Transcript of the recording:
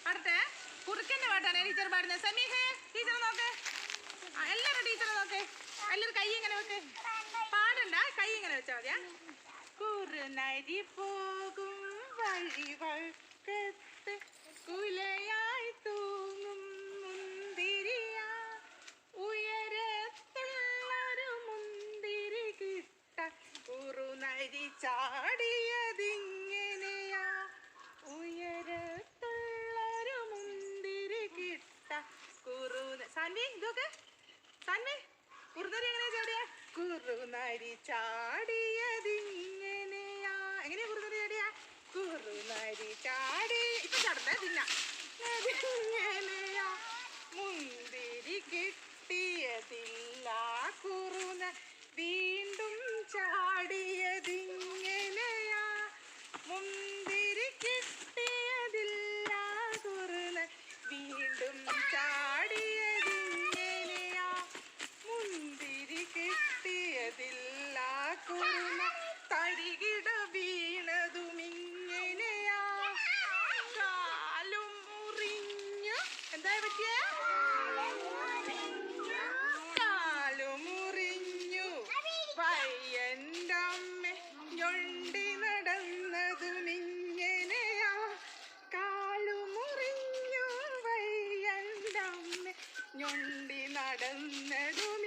അടുത്ത കുറുക്കന്റെ പാട്ടാണ് ടീച്ചർ പാടുന്നത്. സമീഹേ ടീച്ചർ നോക്ക്, എല്ലാവരും ടീച്ചർ നോക്ക്, എല്ലാവരും കൈ ഇങ്ങനെ വെക്ക്. പാടണ്ട, കൈ ഇങ്ങനെ വെച്ചാൽ മതിയാ. കുറുനരി പോകും വഴി വക്കത്ത് കുലയായി തൂങ്ങും മുന്തിരിയ, ഉയരത്തുള്ളൊരു മുന്തിരി കിട്ട കുറുനരി ചാടിയതിങ്ങനെയാ, ഉയരത്തുള്ളൊരു മുന്തിരി കിട്ട സാൻവി ഇതൊക്കെ സാൻവി കുറുനരി എങ്ങനെയാ ചാടിയ? കുറുനരി ചാടിയതിങ്ങനെയാ. എങ്ങനെയാ കുറുനരി ചാടിയ? കുറുനരി ചാടി ഇപ്പൊ ചാടട്ടെ തിന്ന അതിങ്ങനെയാ, മുന്തിരി കിട്ടിയതില്ല കുറുന വീണ്ടും ചാടിയതിങ്ങനെയാ, മുന്തിരി കിട്ടിയതില്ല കുറുന വീണ്ടും ചാടിയതിങ്ങനെയാ, മുന്തിരി കിട്ടിയതില്ല കുറുന തരികിട വീണതുമിങ്ങനെയാ, കാലും മുറിഞ്ഞു. എന്താ പറ്റിയ? കാലും മുറിഞ്ഞു വയ്യൻ്റെ അമ്മ ഞൊണ്ടി നടന്നതുമിങ്ങനെയാ, കാലു മുറിഞ്ഞു വയ്യൻ്റെ അമ്മ ഞൊണ്ടി നടന്നതും